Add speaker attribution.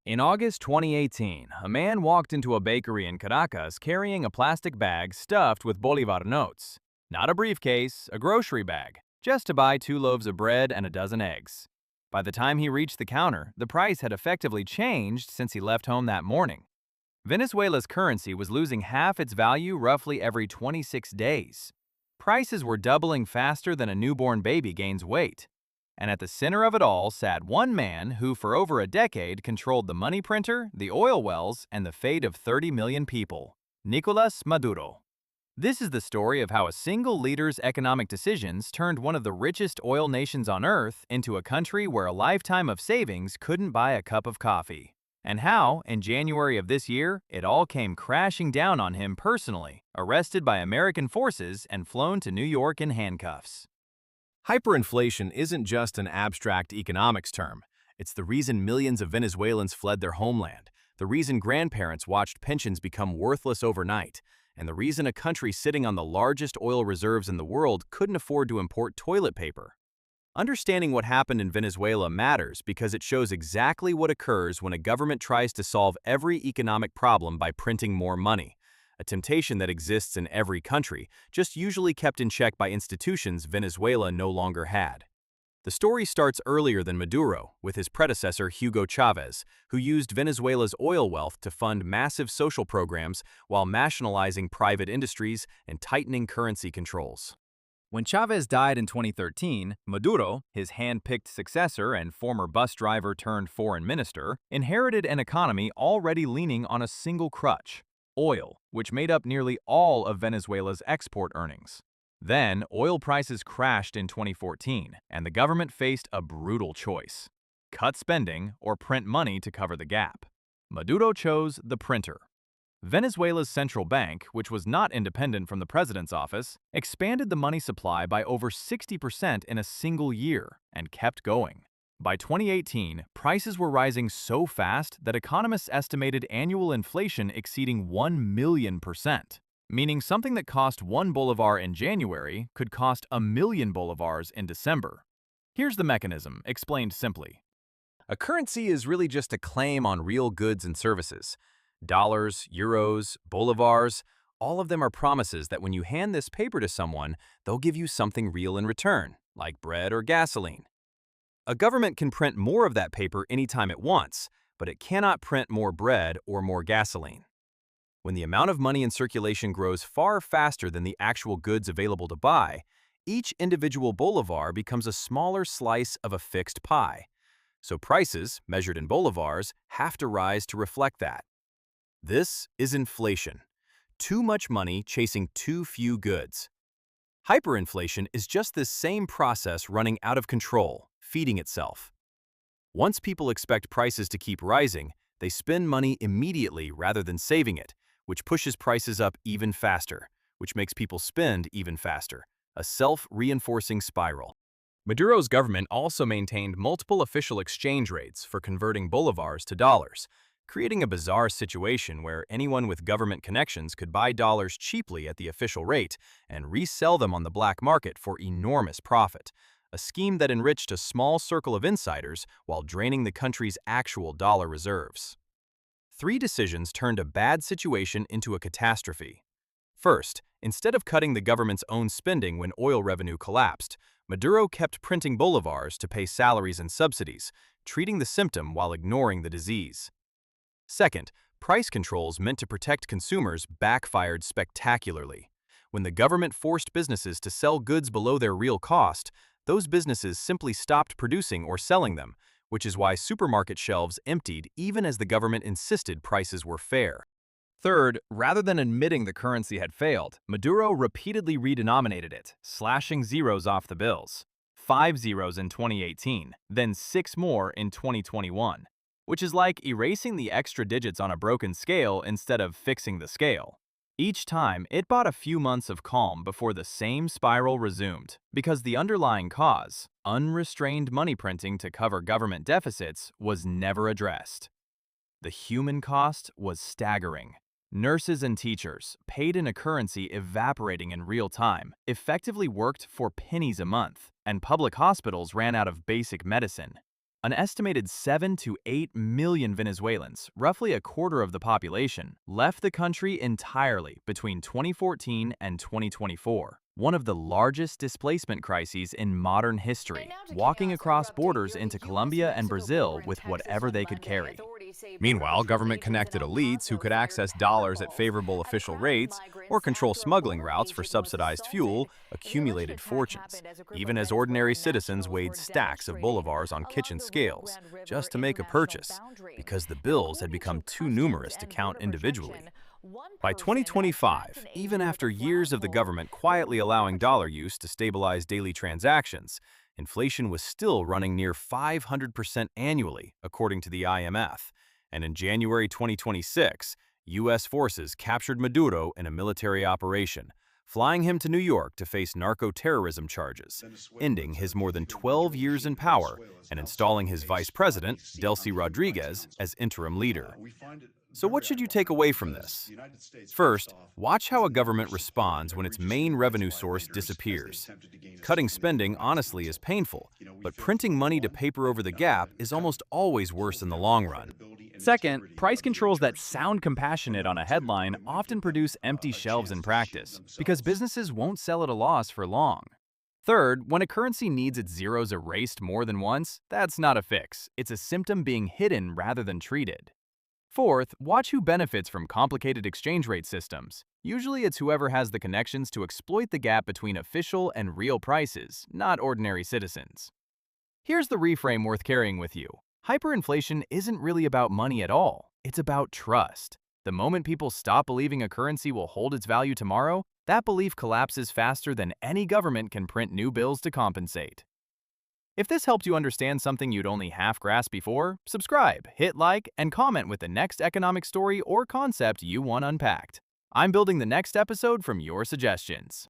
Speaker 1: In August 2018, a man walked into a bakery in Caracas carrying a plastic bag stuffed with Bolivar notes. Not a briefcase, a grocery bag, just to buy 2 loaves of bread and a dozen eggs. By the time he reached the counter, the price had effectively changed since he left home that morning. Venezuela's currency was losing half its value roughly every 26 days. Prices were doubling faster than a newborn baby gains weight. And at the center of it all sat one man who for over a decade controlled the money printer, the oil wells, and the fate of 30 million people, Nicolas Maduro. This is the story of how a single leader's economic decisions turned one of the richest oil nations on earth into a country where a lifetime of savings couldn't buy a cup of coffee. And how, in January of this year, it all came crashing down on him personally, arrested by American forces and flown to New York in handcuffs.
Speaker 2: Hyperinflation isn't just an abstract economics term. It's the reason millions of Venezuelans fled their homeland, the reason grandparents watched pensions become worthless overnight, and the reason a country sitting on the largest oil reserves in the world couldn't afford to import toilet paper. Understanding what happened in Venezuela matters because it shows exactly what occurs when a government tries to solve every economic problem by printing more money, a temptation that exists in every country, just usually kept in check by institutions Venezuela no longer had. The story starts earlier than Maduro, with his predecessor Hugo Chavez, who used Venezuela's oil wealth to fund massive social programs while nationalizing private industries and tightening currency controls.
Speaker 1: When Chavez died in 2013, Maduro, his hand-picked successor and former bus driver turned foreign minister, inherited an economy already leaning on a single crutch: oil, which made up nearly all of Venezuela's export earnings. Then, oil prices crashed in 2014, and the government faced a brutal choice: cut spending or print money to cover the gap. Maduro chose the printer. Venezuela's central bank, which was not independent from the president's office, expanded the money supply by over 60% in a single year and kept going. By 2018, prices were rising so fast that economists estimated annual inflation exceeding 1 million%, meaning something that cost 1 bolivar in January could cost 1 million bolivars in December. Here's the mechanism, explained simply.
Speaker 2: A currency is really just a claim on real goods and services. Dollars, euros, bolivars, all of them are promises that when you hand this paper to someone, they'll give you something real in return, like bread or gasoline. A government can print more of that paper anytime it wants, but it cannot print more bread or more gasoline. When the amount of money in circulation grows far faster than the actual goods available to buy, each individual bolivar becomes a smaller slice of a fixed pie. So prices, measured in bolivars, have to rise to reflect that. This is inflation. Too much money chasing too few goods. Hyperinflation is just this same process running out of control, feeding itself. Once people expect prices to keep rising, they spend money immediately rather than saving it, which pushes prices up even faster, which makes people spend even faster, a self-reinforcing spiral. Maduro's government also maintained multiple official exchange rates for converting bolivars to dollars, creating a bizarre situation where anyone with government connections could buy dollars cheaply at the official rate and resell them on the black market for enormous profit, a scheme that enriched a small circle of insiders while draining the country's actual dollar reserves. 3 decisions turned a bad situation into a catastrophe. First, instead of cutting the government's own spending when oil revenue collapsed, Maduro kept printing bolivars to pay salaries and subsidies, treating the symptom while ignoring the disease. Second, price controls meant to protect consumers backfired spectacularly. When the government forced businesses to sell goods below their real cost, those businesses simply stopped producing or selling them, which is why supermarket shelves emptied even as the government insisted prices were fair. Third, rather than admitting the currency had failed, Maduro repeatedly redenominated it, slashing zeros off the bills. 5 zeros in 2018, then 6 more in 2021. Which is like erasing the extra digits on a broken scale instead of fixing the scale. Each time, it bought a few months of calm before the same spiral resumed, because the underlying cause, unrestrained money printing to cover government deficits, was never addressed. The human cost was staggering. Nurses and teachers, paid in a currency evaporating in real time, effectively worked for pennies a month, and public hospitals ran out of basic medicine.
Speaker 1: An estimated 7 to 8 million Venezuelans, roughly a quarter of the population, left the country entirely between 2014 and 2024, one of the largest displacement crises in modern history, walking across borders into Colombia and Brazil with whatever they could carry.
Speaker 2: Meanwhile, government-connected elites who could access dollars at favorable official rates or control smuggling routes for subsidized fuel accumulated fortunes, even as ordinary citizens weighed stacks of bolivars on kitchen scales just to make a purchase, because the bills had become too numerous to count individually. By 2025, even after years of the government quietly allowing dollar use to stabilize daily transactions, inflation was still running near 500% annually, according to the IMF. And in January 2026, U.S. forces captured Maduro in a military operation, flying him to New York to face narco-terrorism charges, ending his more than 12 years in power and installing his vice president, Delcy Rodriguez, as interim leader. So what should you take away from this? First, watch how a government responds when its main revenue source disappears. Cutting spending honestly is painful, but printing money to paper over the gap is almost always worse in the long run.
Speaker 1: Second, price controls that sound compassionate on a headline often produce empty shelves in practice, because businesses won't sell at a loss for long. Third, when a currency needs its zeros erased more than once, that's not a fix. It's a symptom being hidden rather than treated. Fourth, watch who benefits from complicated exchange rate systems. Usually it's whoever has the connections to exploit the gap between official and real prices, not ordinary citizens. Here's the reframe worth carrying with you. Hyperinflation isn't really about money at all. It's about trust. The moment people stop believing a currency will hold its value tomorrow, that belief collapses faster than any government can print new bills to compensate. If this helped you understand something you'd only half grasped before, subscribe, hit like, and comment with the next economic story or concept you want unpacked. I'm building the next episode from your suggestions.